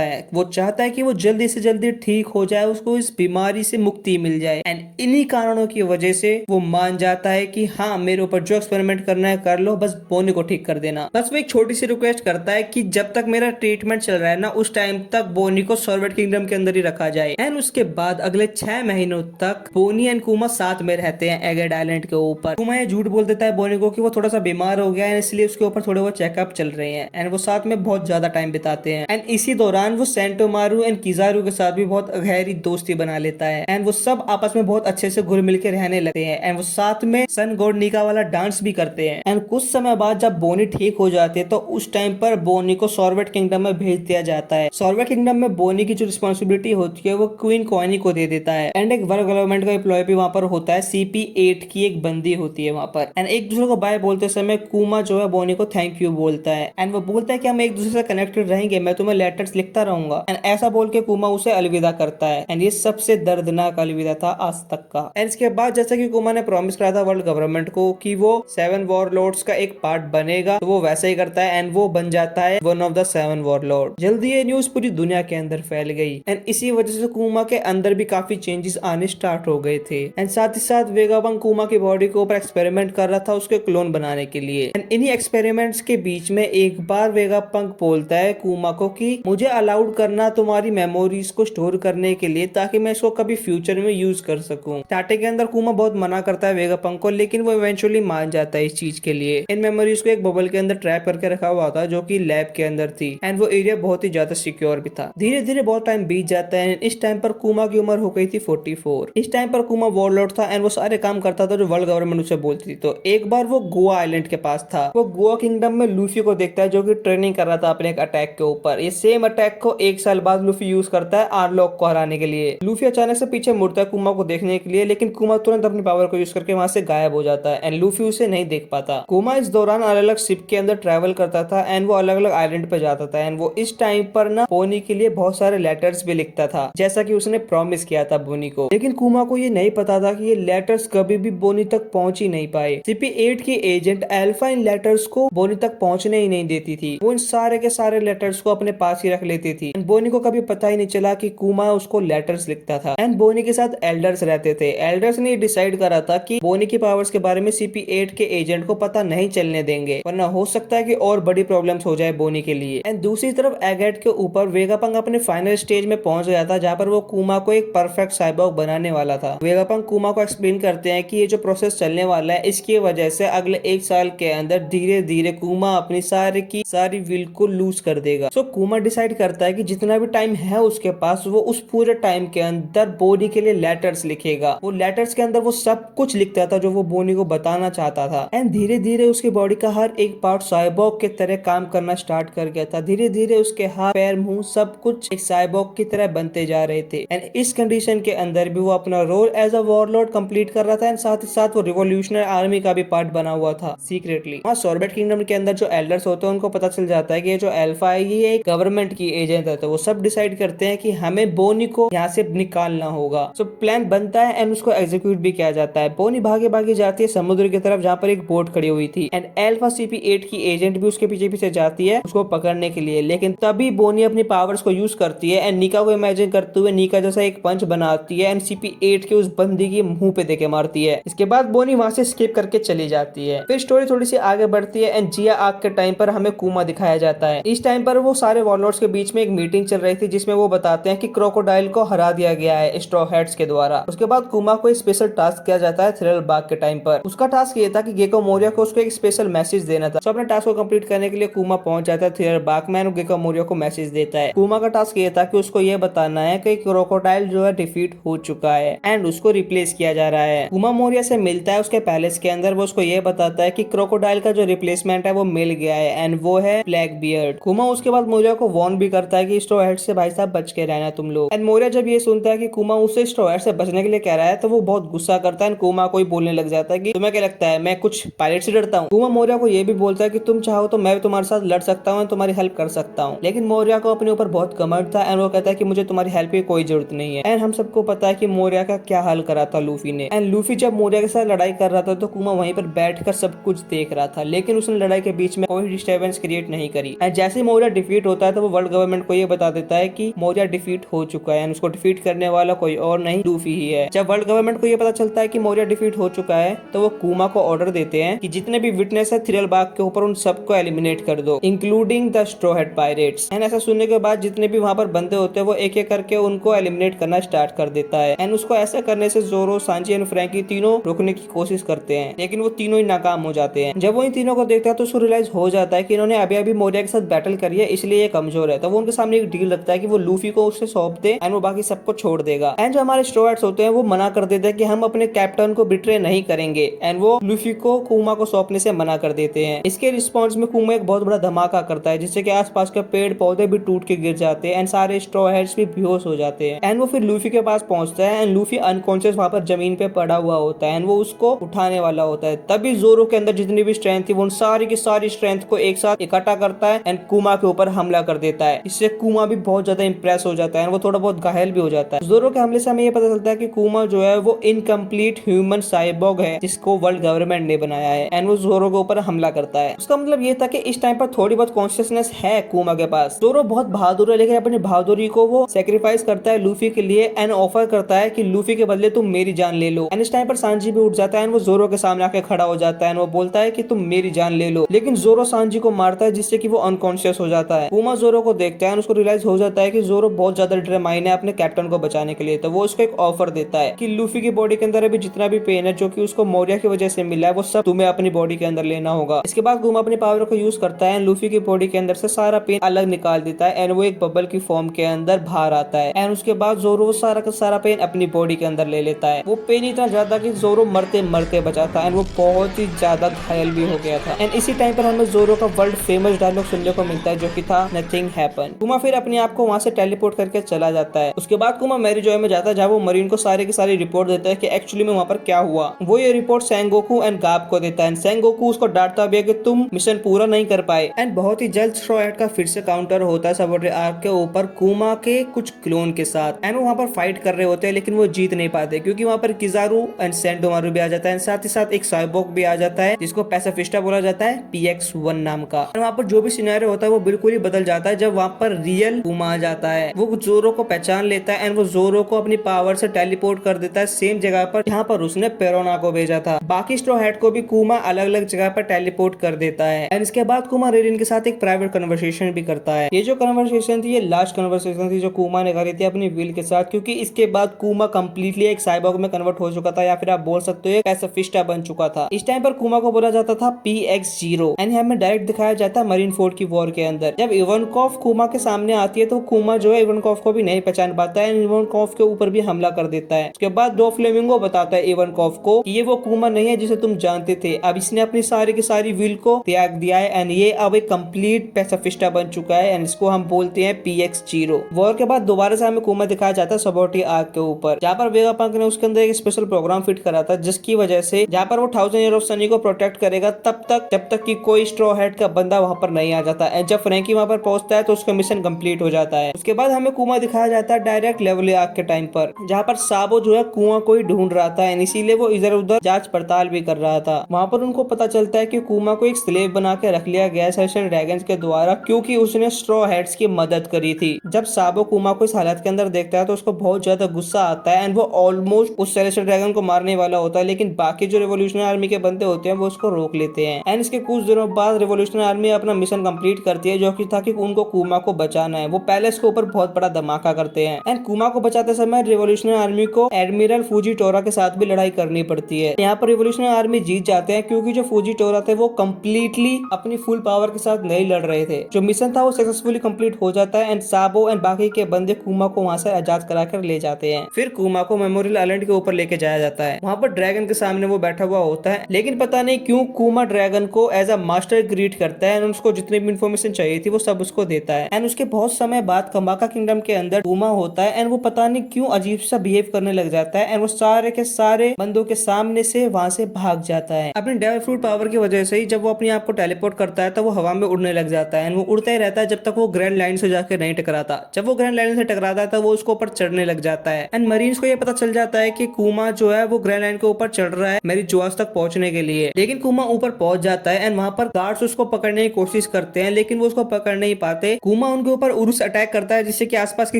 है, वो चाहता है कि वो जल्दी से जल्दी ठीक हो जाए, उसको इस बीमारी से मुक्ति मिल जाए। एंड इन्हीं कारणों की वजह से वो मान जाता है कि हाँ, मेरे ऊपर जो एक्सपेरिमेंट करना है कर लो, बस बोनी को ठीक कर देना। बस वो एक छोटी सी रिक्वेस्ट करता है कि जब तक मेरा ट्रीटमेंट चल रहा है ना, उस टाइम तक बोनी को सॉर्वेट किंगडम के अंदर ही रखा जाए। एंड उसके बाद अगले 6 महीनों तक बोनी एंड कुमा साथ में रहते हैं एगेड आइलैंड के ऊपर। कुमा ये झूठ बोल देता है बोनी को कि वो थोड़ा सा बीमार हो गया है, इसलिए उसके ऊपर थोड़े बहुत चेकअप चल रहे हैं। एंड वो साथ में बहुत ज्यादा टाइम बिताते हैं। एंड इसी दौरान वो सेंटोमारू एंड किजारू के साथ भी बहुत गहरी दोस्ती बना लेता है। एंड वो सब आपस में बहुत अच्छे से घुल मिल के रहने लगते हैं। एंड वो साथ में सन गॉड निका वाला डांस भी करते हैं। एंड कुछ समय बाद जब बोनी ठीक हो जाते हैं तो उस टाइम पर बोनी को सॉर्वेट किंगडम में भेज दिया जाता है। सॉर्वेट किंगडम में बोनी की जो रिस्पॉन्सिबिलिटी होती है वो क्वीन कॉनी को दे देता है। एंड एक वर्क गवर्नमेंट का एम्प्लॉय भी वहाँ पर होता है, CP8 की एक बंदी होती है वहाँ पर। एंड एक दूसरे को बाय बोलते समय कुमा जो है बोनी को थैंक यू बोलता है। एंड वो बोलता है कि हम एक दूसरे से कनेक्टेड रहेंगे, मैं तुम्हें लेटर्स लिखता रहूंगा। एंड ऐसा बोल के कुमा उसे अलविदा करता है। एंड ये सबसे दर्दनाक अलविदा था आज तक का। एंड इसके बाद जैसा कि कुमा ने प्रॉमिस करा था वर्ल्ड गवर्नमेंट को कि वो 7 वॉरलॉर्ड्स का एक पार्ट बनेगा, तो वो वैसा ही करता है एंड वो बन जाता है वन ऑफ द 7 वॉरलॉर्ड। जल्दी ये न्यूज पूरी दुनिया के अंदर फैल गई। एंड इसी वजह से कुमा के अंदर भी काफी चेंजेस आने स्टार्ट हो गए थे। एंड साथ ही साथ वेगापंक कुमा की बॉडी के ऊपर एक्सपेरिमेंट कर रहा था उसके क्लोन बनाने के लिए। एंड इन्हीं एक्सपेरिमेंट्स के बीच में एक बार वेगापंक बोलता है कुमा को कि मुझे अलाउड करना तुम्हारी मेमोरीज को स्टोर करने के लिए, ताकि मैं इसको कभी फ्यूचर में यूज कर सकूं। स्टार्टिंग के अंदर कुमा बहुत मना करता है वेगापंक को, लेकिन वो इवेंचुअली मान जाता है इस चीज के लिए। इन मेमोरीज को एक बबल के अंदर ट्रैप करके रखा हुआ था जो कि लैब के अंदर थी। एंड वो एरिया बहुत ही ज्यादा सिक्योर भी था। धीरे धीरे बहुत टाइम बीत जाता है। इस टाइम पर कुमा की उम्र हो गई थी 44। इस टाइम पर कुमा वॉरलॉर्ड था एंड वो सारे काम करता था जो वर्ल्ड गवर्नमेंट उसे बोलती थी। तो एक बार वो गोवा आइलैंड के पास था। वो गोवा किंगडम में लूफी को देखता है जो कि ट्रेनिंग कर रहा था अपने एक अटैक के ऊपर। ये सेम अटैक को 1 साल बाद लूफी यूज करता है आर्लॉक को हराने के लिए। लूफी अचानक से पीछे मुड़ता है कुमा को देखने के लिए, लेकिन कुमा तुरंत अपनी पावर को यूज करके वहां से गायब हो जाता है एंड लूफी उसे नहीं देख पाता। कुमा इस दौरान अलग अलग शिप के अंदर ट्रैवल करता था एंड वो अलग अलग आइलैंड पे जाता था। एंड वो इस टाइम पर ना बोनी के लिए बहुत सारे लेटर्स भी लिखता था, जैसा कि उसने प्रॉमिस किया था बोनी को। लेकिन कुमा को ये नहीं पता था कि ये लेटर्स कभी भी बोनी तक पहुंच ही नहीं पाए। CP8 की एजेंट अल्फा इन लेटर्स को बोनी तक पहुंचने ही नहीं देती थी। वो इन सारे के सारे लेटर्स को अपने पास ही रख लेती थी। बोनी को कभी पता ही नहीं चला कि कुमा उसको लेटर्स लिखता था। एंड बोनी के साथ एल्डर्स रहते थे। एल्डर्स ने डिसाइड करा था कि बोनी की पावर्स के बारे में CP8 के एजेंट को पता नहीं चलने देंगे, वरना हो सकता है कि और बड़ी प्रॉब्लम्स हो जाए बोनी के लिए। एंड दूसरी तरफ एगेट के ऊपर वेगापंक अपने फाइनल स्टेज में पहुंच गया था, जहाँ पर वो कुमा को एक परफेक्ट साइबॉर्ग बनाने वाला था। वेगापंक कुमा को एक्सप्लेन करते हैं कि ये जो प्रोसेस चलने वाला है, इसकी वजह से अगले 1 साल के अंदर धीरे धीरे कुमा अपनी सारी विल को लूज कर देगा। सो कुमा डिसाइड करता है कि जितना भी टाइम है उसके पास, वो उस पूरे टाइम के अंदर बोनी के लिए लेटर्स लिखेगा। वो लेटर्स के अंदर वो सब कुछ लिखता था जो वो बोनी को बताना चाहता था। एंड धीरे धीरे उसकी बॉडी का हर एक पार्ट साइबॉर्ग के तरह काम करना स्टार्ट कर गया था। धीरे धीरे उसके हाथ पैर मुंह सब कुछ एक साइबॉर्ग की तरह बनते जा रहे थे। एंड इस कंडीशन के अंदर भी वो अपना role as a warlord complete कर रहा था। एंड साथ ही साथ वो रिवॉल्यूशनरी आर्मी का भी पार्ट बना हुआ था सीक्रेटली। वहाँ सॉर्बेट किंगडम के अंदर जो एल्डर्स होते हैं उनको पता चल जाता है कि ये जो अल्फा है ये एक गवर्नमेंट की एजेंट है। तो वो सब डिसाइड करते हैं कि हमें बोनी को यहाँ से निकालना होगा। सो प्लान बनता है एंड उसको एग्जीक्यूट भी किया जाता है। बोनी भागे भागे जाती है समुद्र की तरफ, जहाँ पर एक बोट खड़ी हुई थी। एंड अल्फा CP8 की एजेंट भी उसके पीछे पीछे जाती है उसको पकड़ने के लिए। लेकिन तभी बोनी अपनी पावर्स को यूज करती है एंड निका को इमेजिन करते हुए निका जैसा एक पंच बनाती है एंड CP8 के उस बंदी के मुंह पे देके मारती है। इसके बाद बोनी वहां से स्किप करके चली जाती है। फिर स्टोरी थोड़ी सी आगे बढ़ती है एंड जिया आग के टाइम पर हमें कुमा दिखाया जाता है। इस टाइम पर वो सारे वॉरलॉर्ड्स के बीच में एक मीटिंग चल रही थी, जिसमें वो बताते हैं कि क्रोकोडाइल को हरा दिया गया है स्ट्रॉ हैट्स के द्वारा। उसके बाद कुमा को एक स्पेशल टास्क किया जाता है थ्रिलर बाग के टाइम पर। उसका टास्क ये था कि गेको मोरिया को उसको एक स्पेशल मैसेज देना था। तो अपने टास्क को कंप्लीट करने के लिए कुमा पहुंच जाता है थ्रिलर बाग में और गेको मोरिया को मैसेज देता है। कुमा का टास्क ये था कि उसको ये बताना है कि क्रोकोडाइल जो है डिफीट हो चुका है एंड उसको रिप्लेस किया जा रहा है। कुमा मोरिया से मिलता है उसके पैलेस के अंदर। वो उसको ये बताता है कि क्रोकोडाइल का जो रिप्लेसमेंट है वो मिल गया है एंड वो है ब्लैक बियर्ड। कुमा उसके बाद मोरिया को वार्न भी करता है कि स्ट्रॉ हैट से भाई साहब बच के रहना तुम लोग। एंड मोरिया जब ये सुनता है कि कुमा उसे स्ट्रॉ हैट से बचने के लिए कह रहा है तो वो बहुत गुस्सा करता है। कुमा को ही बोलने लग जाता है कि तुम्हें क्या लगता है मैं कुछ पायलट से डरता हूँ। कुमा मोरिया को ये भी बोलता है कि तुम चाहो तो मैं तुम्हारे साथ लड़ सकता हूँ, तुम्हारी हेल्प कर सकता हूँ। लेकिन मोरिया को अपने ऊपर बहुत घमंड था एंड वो कहता है कि मुझे तुम्हारी हेल्प की कोई जरूरत नहीं है। एंड हम सबको पता है कि मोरिया का क्या हाल करा था लूफी ने। एंड लूफी जब मोरिया के साथ लड़ाई कर रहा था तो कुमा वहीं पर बैठकर सब कुछ देख रहा था, लेकिन उसने लड़ाई के बीच में कोई डिस्टर्बेंस क्रिएट नहीं करी। एंड जैसे मौर्य डिफीट होता है तो वो वर्ल्ड गवर्नमेंट को ये बता देता है कि मौर्य डिफीट हो चुका है, उसको डिफीट करने वाला कोई और नहीं लूफी ही है। जब वर्ल्ड गवर्नमेंट को ये पता चलता है कि मौर्य डिफीट हो चुका है तो वो कुमा को ऑर्डर देते हैं कि जितने भी विटनेस है थ्रिल बाग के ऊपर उन सबको एलिमिनेट कर दो, including the straw head pirates. And ऐसा सुनने के बाद जितने भी वहां पर बंदे होते हैं वो एक एक करके उनको एलिमिनेट करना स्टार्ट कर देता है। एंड उसको ऐसा करने से जोरो, सांजी एंड फ्रैंकी तीनों रोकने की कोशिश करते हैं, लेकिन वो तीनों ही नाकाम हो जाते हैं। जब वो इन तीनों को देखता है तो उसको रियलाइज हो जाता है कि इन्होंने अभी अभी मौर्य के साथ बैटल करी है, इसलिए ये कमजोर है। तो वो उनके सामने एक डील रखता है कि वो लूफी को उससे सौंप दे एंड वो बाकी सबको छोड़ देगा। एंड जो हमारे स्ट्रॉ हैट्स होते हैं वो मना कर देते हैं कि हम अपने कैप्टन को बिट्रे नहीं करेंगे, एंड वो लूफी को कुमा को सौंपने से मना कर देते हैं। इसके रिस्पॉन्स में कुमा एक बहुत बड़ा धमाका करता है जिससे कि आसपास के पेड़ पौधे भी टूट के गिर जाते हैं एंड सारे स्ट्रॉ हैट्स भी बेहोश हो जाते हैं। एंड वो फिर लूफी के पास पहुंचता है एंड लूफी अनकॉन्शियस वहां पर जमीन पे पड़ा हुआ होता है एंड वो उसको उठाने वाला होता है। तभी जोरो के अंदर जितनी भी स्ट्रेंथ थी वो उन सारी की सारी स्ट्रेंथ को एक साथ इकट्ठा करता है एंड कुमा के ऊपर हमला कर देता है। इससे कुमा भी बहुत ज्यादा इंप्रेस हो जाता है, वो थोड़ा बहुत घायल भी हो जाता है। जोरो के हमले से हमें ये पता चलता है कि कुमा जो है वो इनकम्प्लीट ह्यूमन साइबॉर्ग है जिसको वर्ल्ड गवर्नमेंट ने बनाया है एंड वो जोरो के ऊपर हमला करता है। उसका मतलब ये था कि इस टाइम पर थोड़ी बहुत कॉन्शियसनेस है कुमा के पास। जोरो बहुत बहादुर है लेकिन अपनी बहादुरी को वो सेक्रीफाइस करता है लूफी के लिए एंड ऑफर करता है कि लूफी के बदले तुम मेरी जान ले लो। एंड इस टाइम पर सांजी भी उठ जाता है एंड वो जोरो के सामने आके खड़ा हो जाता है एंड वो बोलता है कि तुम मेरी जान ले लो, लेकिन जोरो सांजी को मारता है जिससे कि वो अनकॉन्शियस हो जाता है। कुमा जोरो को देखता है, उसको रियलाइज हो जाता है कि जोरो बहुत ज्यादा डिटरमाइन है अपने कैप्टन को बचाने के लिए। तो वो उसको एक ऑफर देता है कि लूफी की बॉडी के अंदर अभी जितना भी पेन है जो कि उसको मौर्य की वजह से मिला है वो सब तुम्हें अपनी बॉडी के अंदर लेना होगा। इसके बाद कुमा अपनी पावर को यूज करता है, लूफी की बॉडी के अंदर से सारा पेन अलग निकाल देता है एंड वो एक बबल की फॉर्म के अंदर बाहर आता है। एंड उसके बाद जोरो सारा का सारा पेन अपनी बॉडी के अंदर ले लेता है। वो पेन इतना ज्यादा कि जोरो मरते मरते बचा था एंड वो बहुत ही ज्यादा घायल भी हो गया था। एंड इसी टाइम पर हमें जोरो का वर्ल्ड फेमस डायलॉग सुनने को मिलता है जो कि था नथिंग हैपन। कुमा फिर अपने आप को वहां से टेलीपोर्ट करके चला जाता है। उसके बाद कुमा मैरी जॉय में जाता है जहाँ वो मरीन को सारी की सारी रिपोर्ट देता है कि एक्चुअली में वहां पर क्या हुआ। वो ये रिपोर्ट सेंगोकू एंड गाब को देता है। सेंगोकू उसको डांटता भी है कि तुम मिशन पूरा नहीं कर पाए। एंड बहुत ही जल्द स्ट्रॉ हैट का फिर से काउंटर होता है सबोर्डिनेट आर्क के ऊपर कुमा के कुछ क्लोन के साथ एंड वो वहां पर फाइट कर रहे होते हैं लेकिन वो जीत नहीं पाते क्योंकि वहां पर किजारू एंड सेंटोमारू भी आ जाता है, साथ ही साथ एक साइबोर्ग भी आ जाता है जिसको पैसिफिस्टा बोला जाता है PX-1 नाम का। वहाँ पर जो भी सिनेरियो होता है वो बिल्कुल ही बदल जाता है जब वहाँ पर रियल कुमा आ जाता है। वो जोरो को पहचान लेता है एंड वो जोरो को अपनी पावर से टेलीपोर्ट कर देता है सेम जगह पर जहाँ पर उसने पेरोना को भेजा था। बाकी स्ट्रॉ हैट को भी कुमा अलग अलग जगह पर टेलीपोर्ट कर देता है एंड इसके बाद कुमा रेरिन के साथ एक प्राइवेट कन्वर्सेशन भी करता है। ये जो कन्वर्सेशन थी ये लास्ट कन्वर्सेशन थी जो कुमा ने करी थी अपनी विल के साथ, क्योंकि इसके बाद कुमा कम्प्लीटली एक साइबॉर्ग में कन्वर्ट हो चुका था या फिर आप बोल सकते हो पैसिफिस्टा बन चुका था। इस टाइम पर कुमा को बोला जाता था PX-0 एंड हमें डायरेक्ट दिखाया जाता है मरीन फोर्ट की वॉर के अंदर। जब इवानकोव कुमा के सामने आती है तो कुमा जो है इवानकोव को भी नहीं पहचान पाता है, इवानकोव के ऊपर भी हमला कर देता है। उसके बाद दो फ्लेमिंगो बताता है इवानकोव को कि ये वो कुमा नहीं है जिसे तुम जानते थे, अब इसने अपनी सारी की सारी विल को त्याग दिया है एंड ये अब एक कंप्लीट पैसिफिस्टा बन चुका है एंड इसको हम बोलते हैं PX-0। वॉर के बाद दोबारा से हमें कुमा दिखाया जाता है सबोर्डिनेट आर्क के ऊपर जहाँ पर वेगापंक ने उसके अंदर एक स्पेशल प्रोग्राम फिट करा था जिसकी वजह से जहाँ पर वो 1000 ईयर ऑफ सनी को प्रोटेक्ट करेगा तब तक जब तक कि कोई स्ट्रॉ हैट का बंदा वहां पर नहीं आ जाता है। जब फ्रैंकी वहां पर पहुंचता है तो उसका मिशन कंप्लीट हो जाता है। उसके बाद हमें कुमा दिखाया जाता है डायरेक्ट लेवल आर्क के टाइम पर जहाँ पर साबो जो है कुआ को ही ढूंढ रहा था एंड इसीलिए वो इधर उधर जांच पड़ताल भी कर रहा था। वहां पर उनको पता चलता है कि कुमा को एक स्लेव बना के रख लिया गया सेलेस्टियल ड्रैगन्स के द्वारा क्योंकि उसने स्ट्रॉ हैट्स की मदद करी थी। जब साबो कुमा को इस हालत के अंदर देखता है तो उसको बहुत ज्यादा गुस्सा आता है एंड वो ऑलमोस्ट उस सेलेस्टियल ड्रैगन को मारने वाला होता है, लेकिन बाकी जो रिवोल्यूशनरी आर्मी के बंदे होते हैं वो उसको रोक लेते हैं। एंड इसके कुछ दिनों बाद रिवोल्यूशनरी आर्मी अपना मिशन कंप्लीट करती है जो कि था कि उनको कुमा को बचाना है। वो पैलेस के ऊपर बहुत बड़ा धमाका करते हैं एंड कुमा को बचाते समय रिवोल्यूशनरी आर्मी को एडमिरल फूजिटोरा के साथ भी लड़ाई करनी पड़ती है। यहाँ पर रिवोल्यूशनरी आर्मी जीत जाते हैं क्योंकि जो फूजिटोरा थे वो कम्प्लीटली अपनी फुल पावर के साथ नहीं लड़ रहे थे। जो मिशन था वो सक्सेसफुली कंप्लीट हो जाता है एंड साबो एंड बाकी के बंदे कुमा को वहां से आजाद कराकर ले जाते हैं। फिर कुमा को मेमोरियल आइलैंड के ऊपर लेके जाया जाता है। वहां पर ड्रैगन के सामने वो बैठा हुआ होता है, लेकिन पता नहीं क्यों कुमा ड्रैगन को एज अ मास्टर ग्रीट करता है एंड उसको जितनी भी इन्फॉर्मेशन चाहिए थी वो सब उसको देता है। एंड उसके बहुत समय बाद कमाका किंगडम के अंदर कुमा होता है एंड वो पता नहीं क्यों अजीब सा बिहेव करने लग जाता है एंड वो सारे के सारे बंदों के सामने से वहां से भाग जाता है। अपनी डेविल फ्रूट पावर की वजह से ही जब वो अपने आप को टेलीपोर्ट करता है तो वो हवा में उड़ने लग जाता है एंड वो उड़ता ही रहता है जब तक वो ग्रैंड लाइन से जाकर नहीं टकराता। जब वो ग्रैंड लाइन से टकराता है तो वो उसको ऊपर चढ़ने लग जाता है एंड मरीन्स को ये पता चल जाता है कि कुमा जो है वो ग्रैंड लाइन के ऊपर चढ़ रहा है मेरी जुआस तक पहुंचने के लिए। लेकिन कुमा ऊपर पहुंच जाता जाता है एंड वहां पर गार्ड्स उसको पकड़ने की कोशिश करते हैं लेकिन वो उसको पकड़ नहीं पाते। कुमा उनके ऊपर उरुस अटैक करता है जिससे कि आसपास की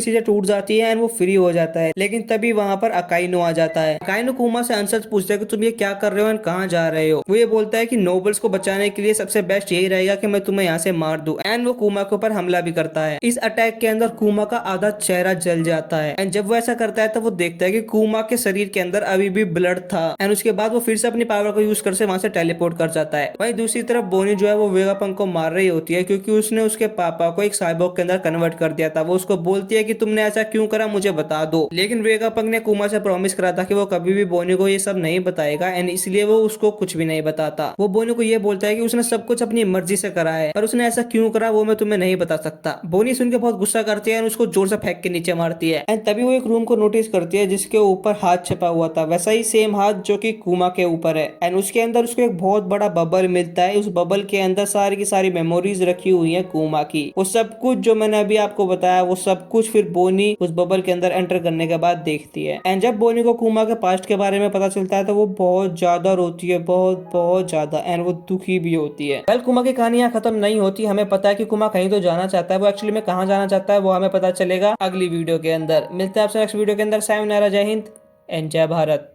चीजें टूट जाती है एंड वो फ्री हो जाता है। लेकिन तभी वहां पर अकाइनो आ जाता है। अकाइनो कुमा से आंसर पूछता है कि तुम ये क्या कर रहे हो एंड कहाँ जा रहे हो। वो ये बोलता है कि नोबल्स को बचाने के लिए सबसे बेस्ट यही रहेगा कि मैं तुम्हें यहाँ से मार दूं एंड वो कुमा के ऊपर हमला भी करता है। इस अटैक के अंदर कुमा का आधा चेहरा जल जाता है एंड जब वो ऐसा करता है तो वो देखता है कि कुमा के शरीर के अंदर अभी भी ब्लड था एंड उसके बाद वो फिर से अपनी पावर को यूज कर से वहां से टेलीपोर्ट कर जाता है। वहीं दूसरी तरफ बोनी जो है वो वेगापंक को मार रही होती है क्योंकि उसने उसके पापा को एक साइबोर्ग के अंदर कन्वर्ट कर दिया था। वो उसको बोलती है कि तुमने ऐसा क्यों करा मुझे बता दो। लेकिन वेगापंक ने कुमा से प्रॉमिस करा था कि वो कभी भी बोनी को ये सब नहीं बताएगा एंड इसलिए वो उसको कुछ भी नहीं बताता। वो बोनी को ये बोलता है कि उसने सब कुछ अपनी मर्जी से करा है पर उसने ऐसा क्यों करा वो मैं तुम्हें नहीं बता सकता। बोनी सुन के बहुत गुस्सा करती है और उसको जोर से फेंक के नीचे मारती है एंड तभी वो एक रूम को नोटिस करती है जिसके ऊपर हाथ छपा हुआ था, वैसा ही सेम हाथ जो कि कुमा के ऊपर है एंड उसके अंदर उसको एक बहुत बड़ा बबल मिलता है। उस बबल के अंदर सारी की सारी मेमोरीज रखी हुई है कुमा की। वो सब कुछ जो मैंने अभी आपको बताया वो सब कुछ फिर बोनी उस बबल के अंदर एंटर करने के बाद देखती है एंड जब बोनी को कुमा के पास्ट के बारे में पता चलता है तो वो बहुत ज्यादा रोती है, बहुत बहुत ज्यादा एंड वो दुखी भी होती है। वेल कुमा की कहानी यहाँ खत्म नहीं होती। हमें पता है कि कुमा कहीं तो जाना चाहता है, वो एक्चुअली में कहाँ जाना चाहता है वो हमें पता चलेगा अगली वीडियो के अंदर। मिलते हैं आपसे नेक्स्ट वीडियो के अंदर। सायोनारा, जय हिंद एंड जय भारत।